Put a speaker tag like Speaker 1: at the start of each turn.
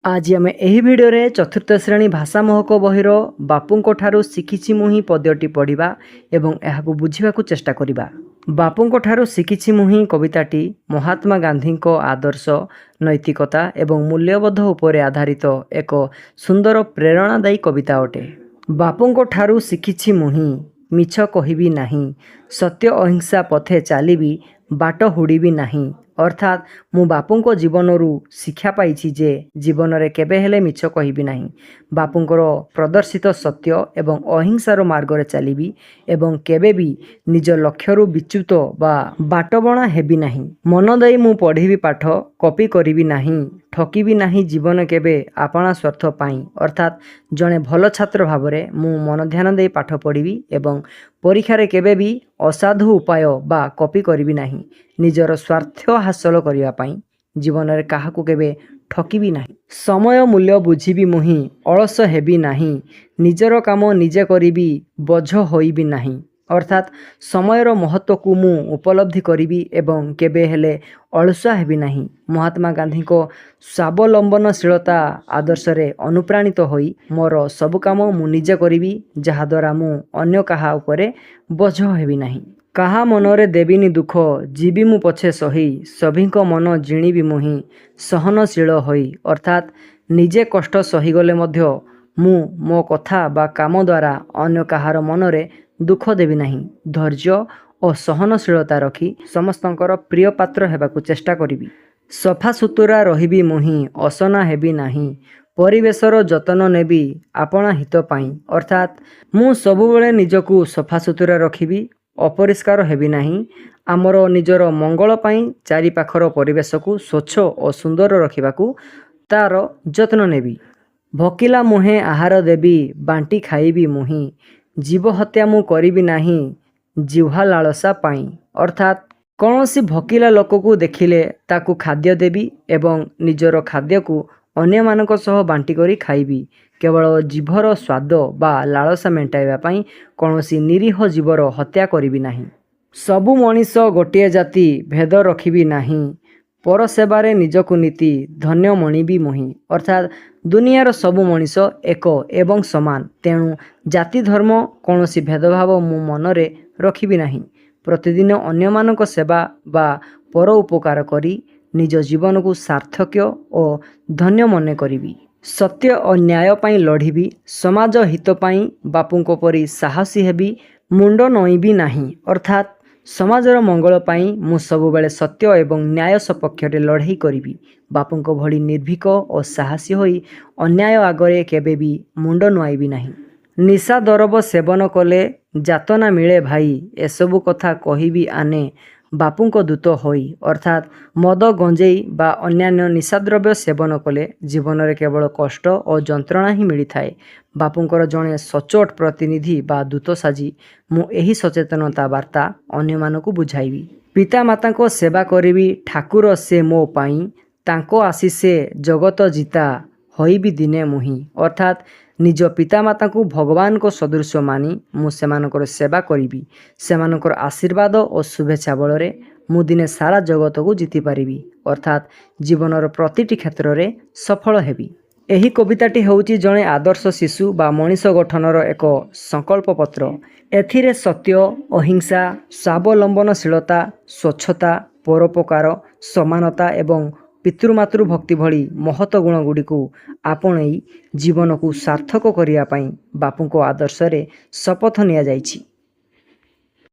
Speaker 1: आज आम यही भिडियो रे चतुर्थ श्रेणी भाषा महक बहिर बापूंको ठारू शिखिछि मुहि पद्यटी पढ़िबा एवं एहाकु बुझिबाकु चेष्टा करिबा। बापूंको ठारू शिखिछि मुहि कविताटी महात्मा गांधीको आदर्श नैतिकता एवं मूल्यबोध उपरे आधारित एक सुंदर प्रेरणादायी कविता अटे। बापूंको ठारू शिखिछि मुहि मिछ कहिबी नाही, सत्य अहिंसा पथे चालिबी बाट हुड़िबी नाही। अर्थात मु बापूंको जीवनरू शिक्षा पाइछि जे जीवन रे केबे हेले मिछ कहिबी नाही। बापूंकर प्रदर्शित सत्य एवं अहिंसार मार्ग रे चलिबी एवं केबे भी निज लक्ष्यरू विच्युत बा बाटबणा हेबी नाही। मन देई मु पढ़िबी पाठ, कॉपी करिबी नाही, ठकिबी नाही जीवन केबे आपणा स्वार्थ पाई। अर्थात जड़े भल छात्र भावरे मु मन ध्यान दे पाठ पढ़िबी एवं परीक्षा केबे भी असाधु उपाय बा कॉपी करिबी नाही। निजर स्वार्थ हासिल करिया पाई जीवन रे काहाकू केबे ठकिबी नाही। समय मूल्य बुझिबी मुहि अलस हेबी नाही, निजर काम निजे करिबी बोझ होइबी नाही। अर्थात समयर महत्व को मु उपलब्धि करिबी एवं केबे हेले अलसुआ हेबी नाही। महात्मा गांधी को स्वावलंबनशीलता आदर्श रे अनुप्राणित होई मोर सब काम मु निजे करिबी, जहा द्वारा मु अन्य काहा उपरे बोझ हेबी नाही। काहा मनरे देबिनी दुख, जीवी मु पछे सही, सभीको मन जिणीबी मुहि सहनशील होई। अर्थात निजे कष्ट सही गले मध्य मु मो कथा बा काम द्वारा अन्य काहार मनरे दुख देवी नाही। धैर्य और सहनशीलता रखी समस्तंकर प्रिय पात्र हेबाकु चेष्टा करिबी। सफा सुतुरा रहिबी मुहि असना हेबी नाही, परिवेशर जतन नेबी आपणा हित पाई। अर्थात मु सबुबेले निजकु सफा सुतुरा रखिबी, अपरिष्कार हेबी नाही। आमर निजर मंगल पाई चारि पाखर परिवेश को स्वच्छ और सुंदर रखिबाकू तार जत्न नेबी। भकिला मुहे आहार देबी, बांटी खाइबी मुहि, जीव हत्या मु करिबी नाही, जिह्वा लालसा पाई। अर्थात कौनसी भकिला लोक को देखिले ताकू खाद्य देबी एवं निजर खाद्य को अन्य मानक सह बांटी करी खाइबी। केवल जीभर स्वाद बा लालसा मेंटाइबा पाई कौनसी निरीह जीवर हत्या करिबी नाही। सबु मनीष गोटिए जाति, भेद रखिबी नाही, पर सेवारे निजकु नीति धन्य मणिबी मुहि। अर्थात दुनियार सबु मनीष एक एवं समान, तेणु जाति धर्म कौनसी भेदभाव मु मनरे रखिबी नाही। प्रतिदिन अन्य मानक सेवा बा पर उपकार करी निज जीवन को सार्थक्य और धन्य मने करिबी। सत्य और न्याय पाई लढ़िबी, समाज हित पाई बापूंको परी साहसी हेबी, मुंड नईबी नाही। अर्थात समाजर मंगल पाई मु सबुबेले सत्य एवं न्याय सपक्ष रे लड़ाई करिबी। बापूंको भली निर्भीक और साहसी होई अन्याय आगरे केबे भी मुंड नुआइबी नाही। निशा दरब सेवन कले जातना मिले भाई, एसबु कथा कहिबी आने बापूंको दूत होई। अर्थात मद गंजेई बा अन्यान्य निशाद्रव्य सेवन कले जीवन रे केवल कष्ट और जंत्रणा ही मिली थाए। बापूंकर जड़े सचोट प्रतिनिधि बा दूत साजी मु एही सचेतनता वार्ता अन्य मानकु बुझाइबी। पिता माता को सेवा करिबी, ठाकुर से मो पाई, तांको आशीषे जगत जीता होइबी दिने मुहि। अर्थात निज पिता माता को भगवान को सदृश मानी मु सेमानकर सेवा करिबी। सेमानकर आशीर्वाद और शुभेच्छा बलरे मु दिने सारा जगत को जीति पारिबी। अर्थात जीवनर प्रतिटी क्षेत्र रे सफल हेबी। एही कविताटी होउची जणे आदर्श शिशु बा मनीष गठनर एक संकल्प पत्र। एथिरे सत्य, अहिंसा, स्वावलंबनशीलता, स्वच्छता, परोपकार, समानता एवं पितृमातृ भक्ति भली महत गुण गुड़िकु आपणई जीवन को सार्थक करिया पाई बापूंको आदर्श रे शपथ निया जाइछि।